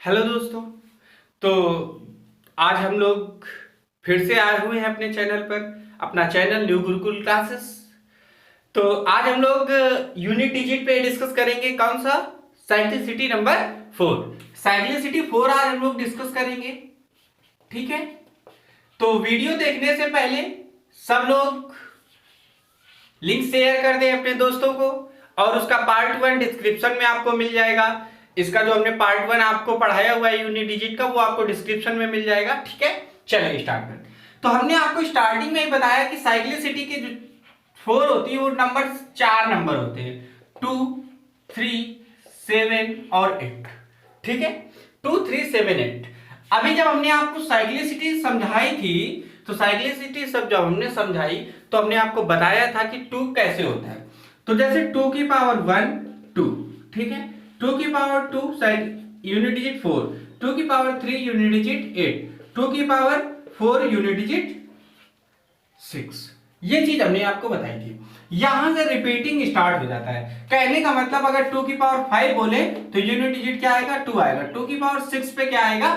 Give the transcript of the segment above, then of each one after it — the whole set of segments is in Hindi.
हेलो दोस्तों। तो आज हम लोग फिर से आए हुए हैं अपने चैनल पर, अपना चैनल न्यू गुरुकुल क्लासेस। तो आज हम लोग यूनिट डिजिट पे डिस्कस करेंगे। कौन सा? Cyclicity number 4। साइक्लिसिटी 4 आज हम लोग डिस्कस करेंगे। ठीक है, तो वीडियो देखने से पहले सब लोग लिंक शेयर कर दें अपने दोस्तों को, और उसका पार्ट 1 डिस्क्रिप्शन में आपको मिल जाएगा। इसका जो हमने पार्ट 1 आपको पढ़ाया हुआ है यूनिट डिजिट का, वो आपको डिस्क्रिप्शन में मिल जाएगा। ठीक है, चलिए स्टार्ट करते हैं। तो हमने आपको स्टार्टिंग में ही बताया कि साइक्लिसिटी के जो 4 होती है वो नंबर 4 नंबर होते हैं, 2, 3, 7 और 8। ठीक है, 2, 3, 7, 8। अभी जब हमने आपको साइक्लिसिटी समझाई थी, तो साइक्लिसिटी सब जब हमने समझाई तो हमने आपको बताया था कि 2 कैसे होता है। तो जैसे 2 की पावर 1 2, ठीक है, 2 की पावर 2 यूनिट डिजिट 4, 2 की पावर 3 यूनिट डिजिट 8, 2 की पावर 4 यूनिट डिजिट 6। ये चीज हमने आपको बताई थी। यहां से रिपीटिंग स्टार्ट हो जाता है। कहने का मतलब अगर 2 की पावर 5 बोले तो यूनिट डिजिट क्या आएगा? 2 आएगा। 2 की पावर 6 पे क्या आएगा?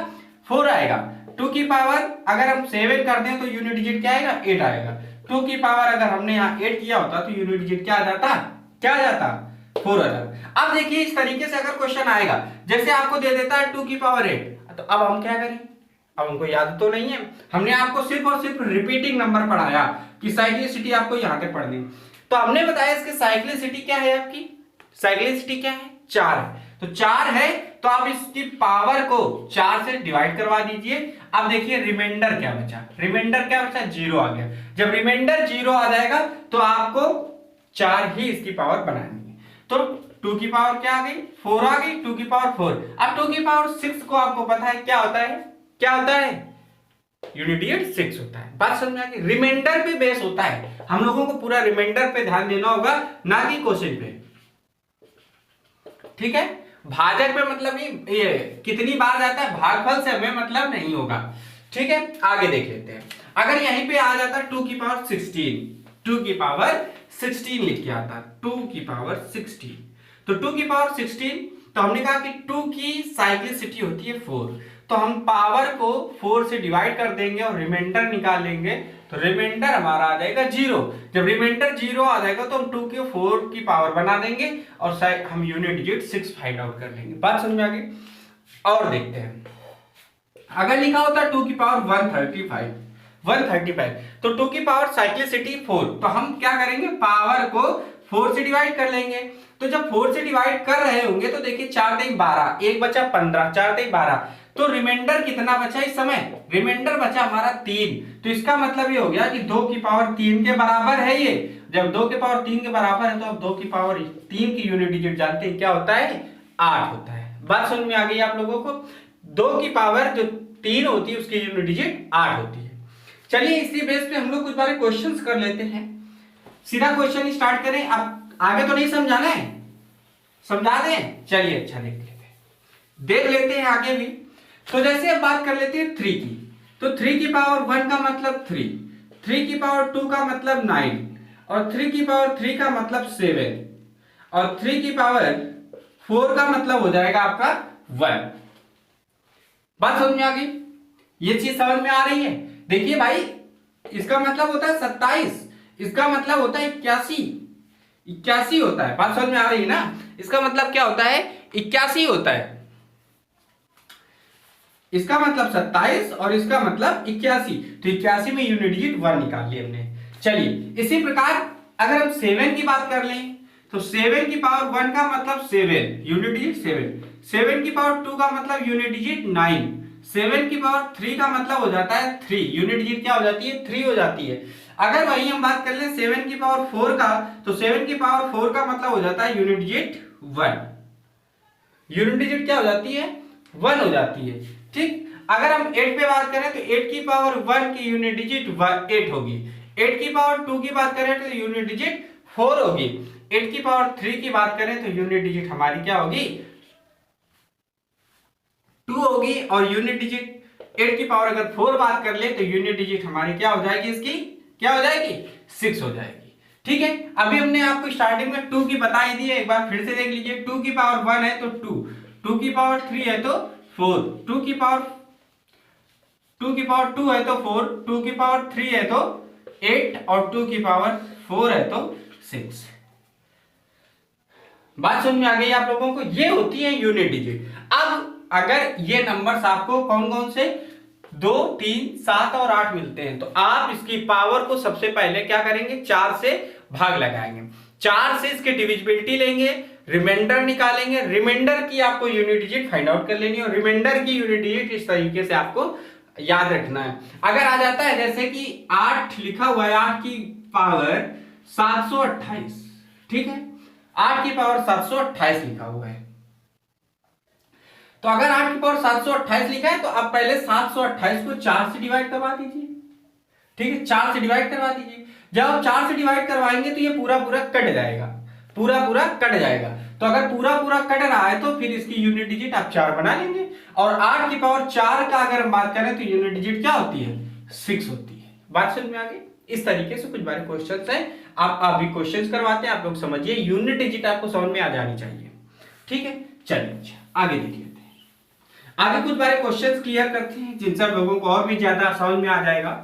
4 आएगा। 2 की पावर अगर हम 7 कर दें तो यूनिट डिजिट क्या आएगा? 8 आएगा। 2 की पावर अगर हमने यहाँ 8 किया होता तो यूनिट डिजिट क्या आ जाता? क्या आ जाता? 4 आ जाता। अब देखिए इस तरीके से अगर क्वेश्चन आएगा, जैसे आपको दे देता है 2 की पावर 8, तो अब हम क्या करें? अब हमको याद तो नहीं है, हमने आपको सिर्फ और सिर्फ रिपीटिंग नंबर पढ़ाया कि साइक्लिसिटी आपको यहाँ पे पढ़नी। तो हमने बताया इसकी साइक्लिसिटी क्या है, आपकी साइक्लिसिटी क्या है? 4 है। तो 4 है तो आप इसकी पावर को 4 से डिवाइड करवा दीजिए। अब देखिए रिमाइंडर क्या बचा? रिमाइंडर क्या बचा? 0 आ गया। जब रिमाइंडर 0 आ जाएगा तो आपको 4 ही इसकी पावर बनानी है। तो 2 की पावर क्या आ गई? 4 आ गई। 2 की पावर 4। अब 2 की पावर 6 को आपको पता है क्या होता है? क्या होता है? यूनिट डिजिट 6 होता है। बात समझ में आ गई? रिमाइंडर पे बेस होता है। हम लोगों को पूरा रिमाइंडर पे ध्यान देना होगा, ना कि क्वेश्चन पे। ठीक है, भाजक पे मतलब ये कितनी बार जाता है, भागफल से हमें मतलब नहीं होगा। ठीक है, आगे देख लेते हैं। अगर यहीं पे आ जाता 2 की पावर 16, 2 की पावर 16 लिख के आता, 2 की पावर 16, तो 2 की पावर 16, तो हमने कहा कि 2 की साइक्लिसिटी होती है 4, तो हम पावर को 4 से डिवाइड कर देंगे और रिमाइंडर निकाल लेंगे, तो रिमाइंडर हमारा आ जाएगा 0। जब रिमाइंडर 0 आ जाएगा तो हम 2 की 4 की पावर बना देंगे और हम यूनिट डिजिट 6 फाइंड आउट कर लेंगे। बात समझ में आ गई? और देखते हैं, अगर लिखा होता 2 की पावर 135, 135, तो 2 की पावर साइक्लिसिटी 4, तो हम क्या करेंगे? पावर को 4 से डिवाइड कर लेंगे। तो जब 4 से डिवाइड कर रहे होंगे तो देखिए 4 3 12, एक बचा 15, 4 3 12, तो रिमाइंडर कितना बचा इस समय? रिमाइंडर बचा हमारा 3। तो इसका मतलब ये हो गया कि 2 की पावर 3 के बराबर है ये। जब 2 की पावर 3 के बराबर है तो अब 2 की पावर 3 की यूनिट डिजिट जानते हैं क्या होता है? 8 होता है। बात समझ में आ गई आप लोगों को? 2 की पावर जो 3 होती है उसकी यूनिट डिजिट 8 होती है। चलिए इसी बेस पे हम लोग कुछ बारे क्वेश्चंस कर लेते हैं। सीधा क्वेश्चन स्टार्ट करें। अब आगे तो नहीं समझाना है, समझा दें? चलिए अच्छा देख लेते हैं आगे भी। तो जैसे अब बात कर लेते हैं 3 की, तो 3 की पावर 1 का मतलब 3, 3 की पावर 2 का मतलब 9, और 3 की पावर 3 का मतलब 7, और 3 की पावर 4 का मतलब हो जाएगा आपका 1। बात समझ में आ गई? ये चीज समझ में आ रही है? देखिए भाई, इसका मतलब होता है 27, इसका मतलब होता है 81, 81 होता है। बात समझ में आ रही है ना? इसका मतलब क्या होता है? 81 होता है। इसका मतलब 27 और इसका मतलब 81, तो 81 में यूनिट डिजिट 1 निकाल लिया हमने। चलिए इसी प्रकार अगर हम 7 की बात कर लें, तो 7 की पावर 1 का मतलब 7, यूनिट डिजिट 7, 7 की पावर 2 का मतलब यूनिट डिजिट 9, 7 की पावर 3 का मतलब हो जाता है 3, यूनिट डिजिट क्या हो जाती है? 3 हो जाती है। अगर वही हम बात कर लें 7 की पावर 4 का, तो 7 की पावर 4 का मतलब हो जाता है यूनिट डिजिट 1, यूनिट डिजिट क्या हो जाती है? 1 हो जाती है। ठीक, अगर हम 8 पे बात करें तो 8 की पावर 1 की यूनिट डिजिट 8 होगी। 8 की पावर 2 की बात करें तो यूनिट डिजिट 4 होगी। 8 की पावर 3 की बात करें तो यूनिट डिजिट हमारी क्या होगी? 2 होगी। और यूनिट डिजिट 8 की पावर अगर 4 बात कर ले तो यूनिट डिजिट हमारी क्या हो जाएगी? इसकी क्या हो जाएगी? 6 हो जाएगी। ठीक है, अभी हमने आपको स्टार्टिंग में 2 की बताई दी है, एक बार फिर से देख लीजिए। 2 की पावर 1 है तो 2, 2 की पावर 3 है तो 4, 2 की पावर 2 है तो 4, 2 की पावर 3 है तो 8 और 2 की पावर 4 है तो 6। बात समझ में आ गई आप लोगों को? ये होती है यूनिट डिजिट। अब अगर ये नंबर्स आपको कौन कौन से 2, 3, 7 और 8 मिलते हैं तो आप इसकी पावर को सबसे पहले क्या करेंगे, 4 से भाग लगाएंगे, 4 से इसके डिविजिबिलिटी लेंगे, रिमाइंडर निकालेंगे, रिमाइंडर की आपको यूनिट डिजिट फाइंड आउट कर लेनी है और रिमाइंडर की यूनिट डिजिट इस तरीके से आपको याद रखना है। अगर आ जाता है जैसे कि 8 लिखा हुआ है, 8 की पावर 728, ठीक है, 8 की पावर 728 लिखा हुआ है, तो अगर 8 की पावर 728 लिखा है तो आप पहले 728 को 4 से डिवाइड करवा दीजिए, ठीक है, 4 से डिवाइड करवा दीजिए। जब आप 4 से डिवाइड करवाएंगे तो ये पूरा पूरा कट जाएगा, पूरा पूरा कट जाएगा। तो अगर पूरा पूरा कट रहा है तो फिर इसकी यूनिट डिजिट आप 4 बना लेंगे। और 8 की पावर 4 का अगर हम बात करें तो यूनिट डिजिट क्या होती है, 6 होती है। बात समझ में आ गई? इस तरीके से कुछ बारे क्वेश्चंस हैं, आप अभी क्वेश्चंस करवाते हैं, आप लोग समझिए, यूनिट डिजिट आपको समझ में आ जानी चाहिए, ठीक है। चलिए आगे देख लेते हैं, आगे कुछ बारे क्वेश्चंस क्लियर करते हैं जिनसे आप लोगों को और भी ज्यादा समझ में आ जाएगा।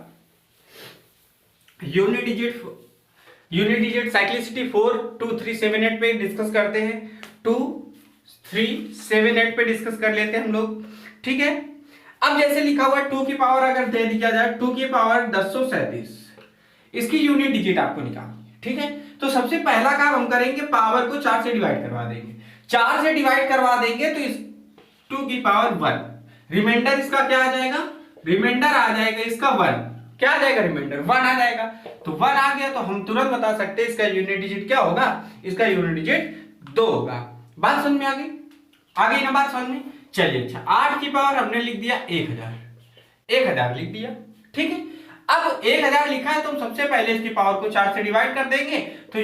यूनिट डिजिट साइक्लिसिटी 4, 2, 3, 7, 8 पे डिस्कस करते हैं, 2, 3, 7, 8 पे डिस्कस कर लेते हैं हम लोग, ठीक है। अब जैसे लिखा हुआ है 2 की पावर अगर दे दिया जाए 2 की पावर 1037, इसकी यूनिट डिजिट आपको निकालनी है, ठीक है। तो सबसे पहला काम हम करेंगे, पावर को 4 से डिवाइड करवा देंगे, 4 से डिवाइड करवा देंगे तो इस 2 की पावर 1, रिमाइंडर इसका क्या आ जाएगा, रिमाइंडर आ जाएगा इसका 1, क्या आ जाएगा, रिमाइंडर 1 आ जाएगा। तो 1 आ गया तो हम तुरंत बता सकते हैं इसका यूनिट डिजिट क्या होगा, इसका यूनिट डिजिट 2 होगा। बात समझ में आ गई? आ गई ना बात समझ में? चलिए अच्छा, 8 की पावर हमने लिख दिया 1000 लिख दिया, ठीक है। अब 1000 लिखा है तो हम सबसे पहले इसकी पावर को 4 से डिवाइड कर देंगे तो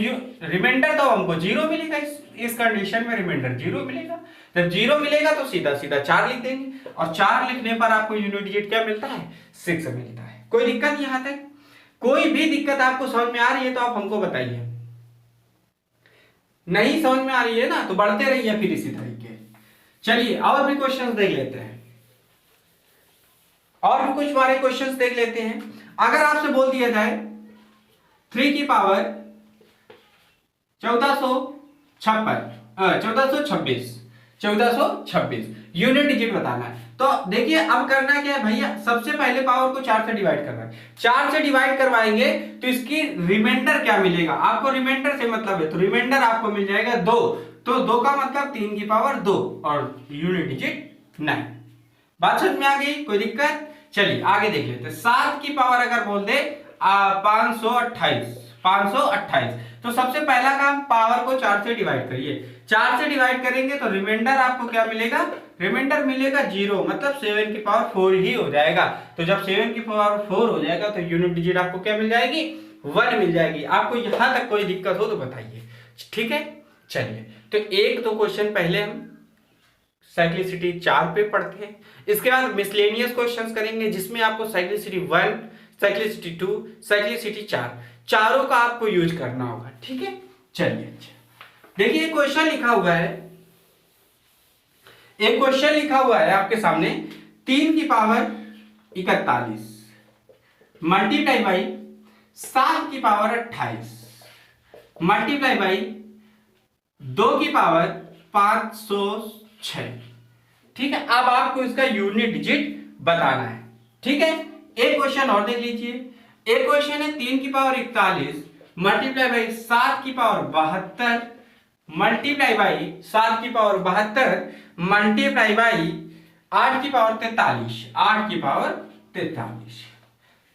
रिमाइंडर तो हमको 0 मिलेगा, इस कंडीशन में रिमाइंडर 0 मिलेगा। जब 0 मिलेगा तो सीधा सीधा 4 लिख देंगे और 4 लिखने पर आपको यूनिट डिजिट क्या मिलता है, 6 मिलता है। कोई दिक्कत यहां तक? कोई भी दिक्कत आपको समझ में आ रही है तो आप हमको बताइए, नहीं समझ में आ रही है ना तो बढ़ते रहिए फिर इसी तरीके। चलिए और भी क्वेश्चंस देख लेते हैं, और भी कुछ बारे क्वेश्चंस देख लेते हैं। अगर आपसे बोल दिया जाए 3 की पावर 1426 यूनिट डिजिट बताना है, तो देखिए अब करना क्या है भैया, सबसे पहले पावर को 4 से डिवाइड करना है, 4 से डिवाइड करवाएंगे तो इसकी रिमाइंडर क्या मिलेगा, आपको रिमाइंडर से मतलब है तो रिमाइंडर आपको मिल जाएगा 2, तो 2 का मतलब 3 की पावर 2 और यूनिट डिजिट 9। बात समझ में आ गई? कोई दिक्कत? चलिए आगे देख लेते हैं। 7 की पावर अगर बोल दे 528, तो सबसे पहला काम पावर को 4 से डिवाइड करिए, 4 से डिवाइड करेंगे तो रिमाइंडर आपको क्या मिलेगा, रिमाइंडर मिलेगा 0, मतलब 7 की पावर 4 ही हो जाएगा। तो जब 7 की पावर 4 हो जाएगा तो यूनिट डिजिट आपको क्या मिल जाएगी, 1 मिल जाएगी। आपको यहां तक कोई दिक्कत हो तो बताइए, ठीक है। चलिए तो एक दो क्वेश्चन पहले हम साइक्लिसिटी 4 पे पढ़ते हैं, इसके बाद मिसलेनियस क्वेश्चंस करेंगे जिसमें आपको साइक्लिसिटी 1, साइक्लिसिटी 2, साइक्लिसिटी 4 चारों का आपको यूज करना होगा, ठीक है। चलिए अच्छा देखिए क्वेश्चन लिखा हुआ है, एक क्वेश्चन लिखा हुआ है आपके सामने, 3 की पावर 41 मल्टीप्लाई बाई 7 की पावर 28 मल्टीप्लाई बाई 2 की पावर 506, ठीक है। अब आपको इसका यूनिट डिजिट बताना है, ठीक है। एक क्वेश्चन और देख लीजिए, एक क्वेश्चन है 3 की पावर 41 मल्टीप्लाई बाई 7 की पावर 72 मल्टीप्लाई बाई 7 की पावर 72 मल्टीप्लाई बाई 8 की पावर 43, 8 की पावर 43,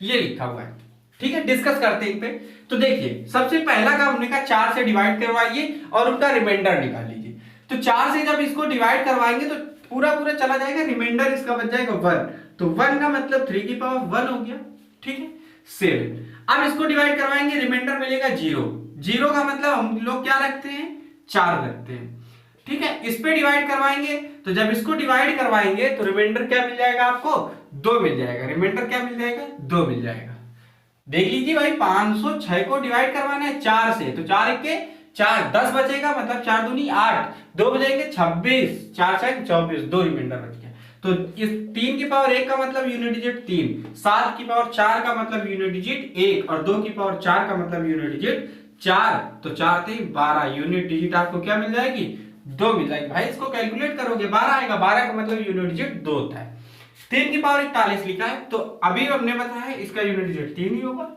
ये लिखा हुआ है, ठीक है। डिस्कस करते हैं इन पे। तो देखिए सबसे पहला काम हमने कहा 4 से डिवाइड करवाइए और उनका रिमाइंडर निकाल लीजिए। तो 4 से जब इसको डिवाइड करवाएंगे तो पूरा पूरा चला जाएगा, रिमाइंडर इसका बच जाएगा 1, तो 1 का मतलब 3 की पावर 1 हो गया, ठीक है। 7 अब इसको डिवाइड करवाएंगे, रिमाइंडर मिलेगा 0, 0 का मतलब हम लोग क्या रखते हैं, 4 रखते हैं, ठीक है। इस पे डिवाइड करवाएंगे तो जब इसको डिवाइड करवाएंगे तो रिमाइंडर क्या मिल जाएगा आपको, 2 मिल जाएगा, रिमाइंडर क्या मिल जाएगा, 2 मिल जाएगा। देख लीजिए भाई 506 को डिवाइड करवाना है 4 से, तो 4 के 4 10 बचेगा, मतलब 4 दूनी 8, 2 बचेंगे 26, 4 से 24, 2 रिमाइंडर बच गया। तो इस 3 की पावर 1 का मतलब यूनिट डिजिट 3, 7 की पावर 4 का मतलब यूनिट डिजिट 1 और 2 की पावर 4 का मतलब यूनिट डिजिट 4। तो 4 3 12 यूनिट डिजिट आपको क्या मिल जाएगी? 2 मिल जाएगी। भाई इसको कैलकुलेट करोगे 12 आएगा, 12 का मतलब यूनिट डिजिट 2 होता है। 3 की पावर 41 लिखा है तो अभी हमने बताया है इसका यूनिट डिजिट 3 ही होगा।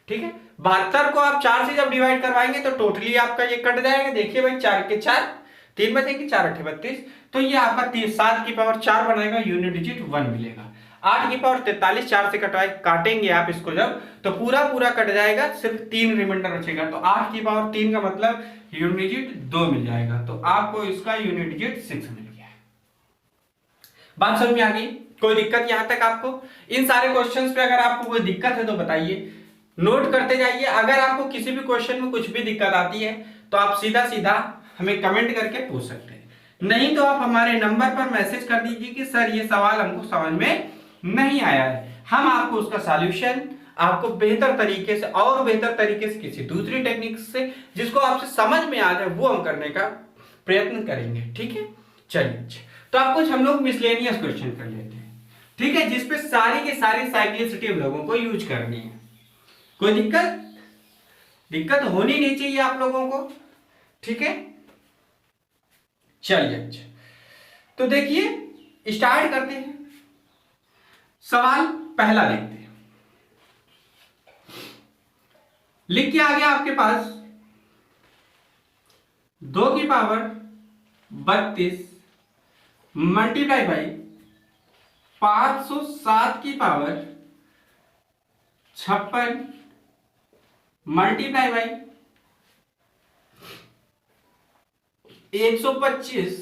ठीक है, 72 को आप 4 से जब डिवाइड करवाएंगे तो टोटली आपका ये कट जाएगा। देखिए भाई 4 के 4 3 बचेंगे, 4 8 32, तो ये आपका 7 की पावर 4 बनाएगा, यूनिट डिजिट 1 मिलेगा। 8 की पावर 43 4 से कटवाए काटेंगे आप इसको जब, तो पूरा पूरा कट जाएगा, सिर्फ 3 रिमाइंडर बचेगा। तो 8 की पावर 3 का मतलब यूनिट डिजिट 2 मिल जाएगा। तो आपको इसका यूनिट डिजिट 6 मिल गया है। बात समझ में आ गई? कोई दिक्कत यहां तक आपको? इन सारे क्वेश्चंस पे अगर आपको कोई दिक्कत है तो बताइए, नोट करते जाइए। अगर आपको किसी भी क्वेश्चन में कुछ भी दिक्कत आती है तो आप सीधा सीधा हमें कमेंट करके पूछ सकते हैं, नहीं तो आप हमारे नंबर पर मैसेज कर दीजिए कि सर ये सवाल हमको समझ में नहीं आया है। हम आपको उसका सॉल्यूशन आपको बेहतर तरीके से और बेहतर तरीके से किसी दूसरी टेक्निक से जिसको आपसे समझ में आ जाए वो हम करने का प्रयत्न करेंगे। ठीक है, चलिए तो आप कुछ हम लोग मिसलेनियस क्वेश्चन कर लेते हैं। ठीक है, जिसपे सारी की सारी साइक्लिसिटी हम लोगों को यूज करनी है। कोई दिक्कत होनी नहीं चाहिए आप लोगों को। ठीक है, चलिए अच्छा तो देखिए स्टार्ट करते हैं। सवाल पहला देखते हैं, लिख के आ गया आपके पास 2 की पावर 32 मल्टीप्लाई बाई 507 की पावर 56 मल्टीप्लाई बाई 125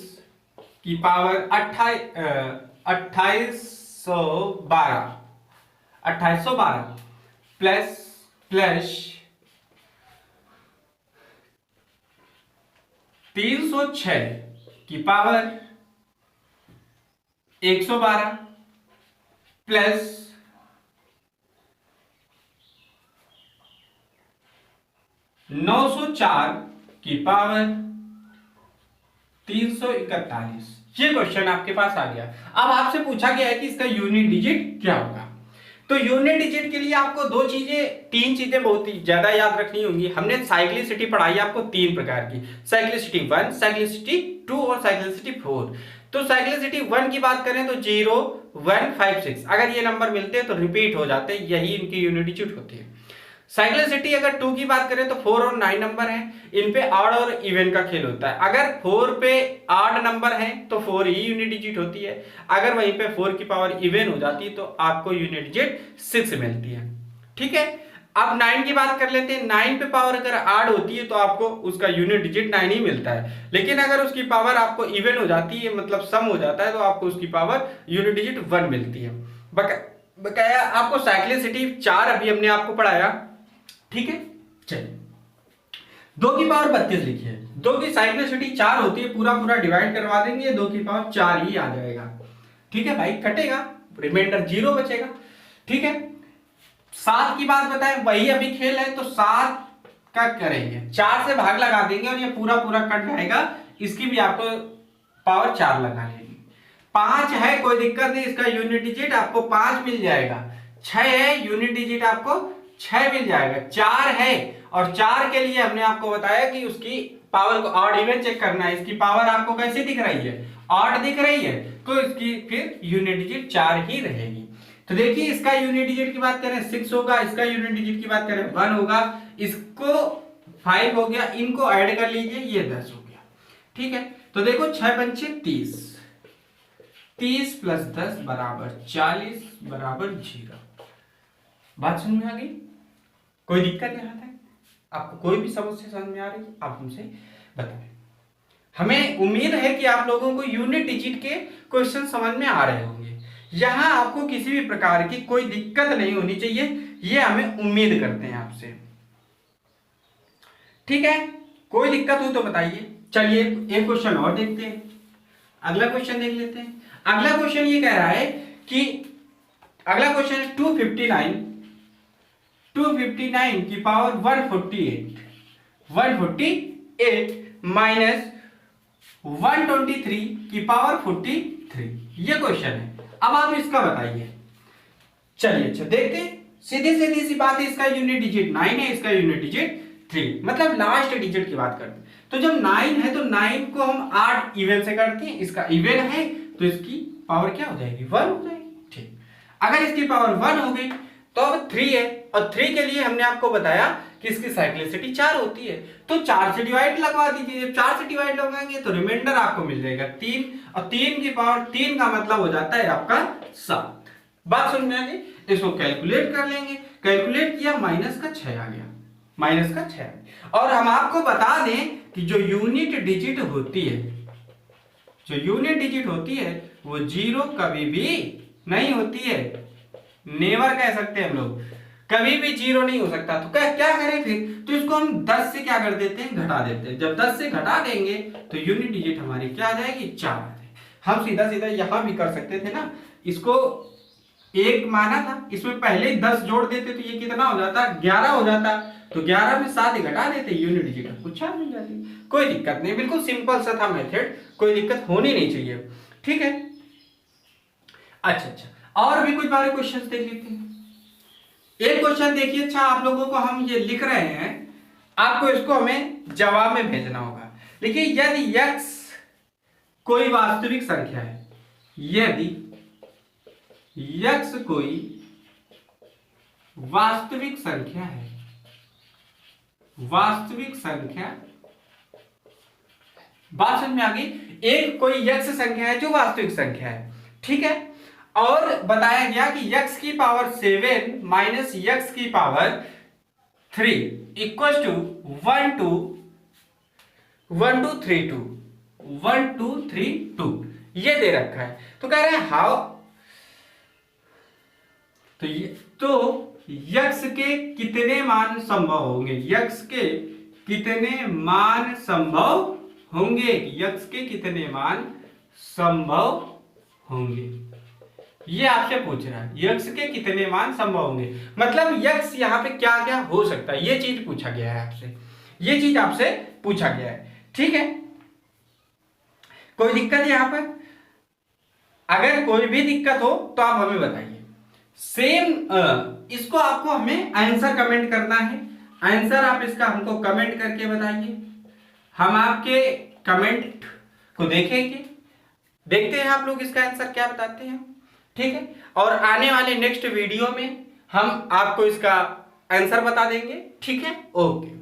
की पावर 2812 प्लस 306 की पावर 112 प्लस 904 की पावर 341। ये क्वेश्चन आपके पास आ गया। अब आपसे पूछा गया है कि इसका यूनिट डिजिट क्या होगा। तो यूनिट डिजिट के लिए आपको तीन चीजें बहुत ही ज्यादा याद रखनी होंगी। हमने साइक्लिसिटी पढ़ाई आपको 3 प्रकार की, साइक्लिसिटी 1, साइक्लिसिटी 2 और साइक्लिसिटी 4। तो साइक्लिसिटी 1 की बात करें तो 0 1 5 6 अगर ये नंबर मिलते हैं तो रिपीट हो जाते हैं, यही इनकी यूनिट डिजिट होती है। साइक्लिसिटी अगर 2 की बात करें तो 4 और 9 नंबर हैं, इन पे ऑड और इवन का खेल होता है। अगर 4 पे ऑड नंबर है तो 4 ही यूनिट डिजिट होती है, अगर वहीं पे 4 की पावर इवन हो जाती है तो आपको यूनिट डिजिट 6 मिलती है। ठीक है, अब 9 की बात कर लेते हैं। 9 पे पावर अगर ऑड होती है तो आपको उसका यूनिट डिजिट 9 ही मिलता है, लेकिन अगर उसकी पावर आपको इवन हो जाती है मतलब सम हो जाता है तो आपको उसकी पावर यूनिट डिजिट 1 मिलती है। बकाया आपको साइक्लिसिटी 4 अभी हमने आपको पढ़ाया। ठीक है, चलिए 2 की पावर 32 लिखिए। 2 की साइक्लिसिटी 4 होती है, पूरा पूरा डिवाइड करवा देंगे, 2 की पावर 4 ही आ जाएगा। ठीक है भाई, कटेगा, रिमाइंडर 0 बचेगा। ठीक है, 7 की बात बताएं, वही अभी खेल है तो 7 का करेंगे, 4 से भाग लगा देंगे और ये पूरा पूरा कट जाएगा, इसकी भी आपको पावर 4 लगा लेंगे। 5 है, कोई दिक्कत नहीं, इसका यूनिट डिजिट आपको 5 मिल जाएगा। 6 है, यूनिट डिजिट आपको 6 मिल जाएगा। 4 है और 4 के लिए हमने आपको बताया कि उसकी पावर को ऑड इवन चेक करना है। इसकी पावर आपको कैसी दिख रही है? ऑड दिख रही है, तो इसकी फिर यूनिट डिजिट 4 ही रहेगी। तो देखिए इसका यूनिट डिजिट की बात करें 6 होगा, इसका यूनिट डिजिट की बात करें 1 होगा, इसको 5 हो गया, इनको ऐड कर लीजिए, ये 10 हो गया। ठीक है, तो देखो 6 पंचे 30, 30 प्लस 10 बराबर 40 बराबर 0। बात समझ में आ गई? कोई दिक्कत यहां तक? आपको कोई भी समस्या समझ में आ रही है आप हमसे बताएं। हमें उम्मीद है कि आप लोगों को यूनिट डिजिट के क्वेश्चन समझ में आ रहे होंगे। यहां आपको किसी भी प्रकार की कोई दिक्कत नहीं होनी चाहिए, ये हमें उम्मीद करते हैं आपसे। ठीक है, कोई दिक्कत हो तो बताइए। चलिए एक क्वेश्चन और देखते हैं, अगला क्वेश्चन देख लेते हैं। अगला क्वेश्चन ये कह रहा है कि अगला क्वेश्चन 259 की पावर 148 माइनस 123 की पावर 43, ये क्वेश्चन है। अब आप इसका बताइए। चलिए अच्छा देखते हैं, सीधी सीधी सी बात है, इसका यूनिट डिजिट 9 है, इसका यूनिट डिजिट 3, मतलब लास्ट डिजिट की बात करते हैं। तो जब 9 है तो 9 को हम 8 इवन से करते हैं, इसका इवन है तो इसकी पावर क्या हो जाएगी, 1 हो जाएगी। ठीक, अगर इसकी पावर 1 हो गई तो अब 3 है, और 3 के लिए हमने आपको बताया कि इसकी साइक्लिसिटी 4 होती है, तो 4 से डिवाइड लगवा दीजिए। जब 4 से डिवाइड लगाएंगे तो रिमाइंडर आपको मिल जाएगा 3, और 3 की पावर 3 का मतलब हो जाता है आपका 7। बात समझ में आ गई? इसको कैलकुलेट कर लेंगे, कैलकुलेट किया माइनस का 6 आ गया, माइनस का 6। और हम आपको बता दें कि जो यूनिट डिजिट होती है, जो यूनिट डिजिट होती है वो 0 कभी भी नहीं होती है, नेवर कह सकते हैं हम लोग, कभी भी 0 नहीं हो सकता। तो क्या करें फिर, तो इसको हम 10 से क्या कर देते हैं, घटा देते हैं। जब 10 से घटा देंगे तो यूनिट डिजिट हमारी क्या आ जाएगी, 4 आ जाएगी। हम सीधा सीधा यहां भी कर सकते थे ना, इसको 1 माना था, इसमें पहले 10 जोड़ देते तो ये कितना हो जाता, 11 हो जाता, तो 11 में 7 घटा देते, यूनिट डिजिट हमको 4 मिल जाती। कोई दिक्कत नहीं, बिल्कुल सिंपल सा था मेथड, कोई दिक्कत होनी नहीं चाहिए। ठीक है, अच्छा और भी कुछ बारे क्वेश्चन देख लेते हैं। एक क्वेश्चन देखिए, अच्छा आप लोगों को हम ये लिख रहे हैं, आपको इसको हमें जवाब में भेजना होगा। देखिए, यदि x कोई वास्तविक संख्या है, यदि x कोई वास्तविक संख्या है, वास्तविक संख्या, बात समझ में आ गई, एक कोई x संख्या है जो वास्तविक संख्या है, ठीक है, और बताया गया कि x की पावर 7 माइनस x की पावर 3 इक्वल टू 1232 ये दे रखा है। तो कह रहे हैं हाउ, तो x के कितने मान संभव होंगे, x के कितने मान संभव होंगे, x के कितने मान संभव होंगे, ये आपसे पूछ रहा है। x के कितने मान संभव होंगे, मतलब x यहाँ पे क्या क्या हो सकता है, ये चीज पूछा गया है आपसे, ये चीज आपसे पूछा गया है। ठीक है, कोई दिक्कत है यहाँ पर? अगर कोई भी दिक्कत हो तो आप हमें बताइए। सेम इसको आपको हमें आंसर कमेंट करना है, आंसर आप इसका हमको कमेंट करके बताइए, हम आपके कमेंट को देखेंगे, देखते हैं आप लोग इसका आंसर क्या बताते हैं। ठीक है, और आने वाले नेक्स्ट वीडियो में हम आपको इसका आंसर बता देंगे। ठीक है, ओके।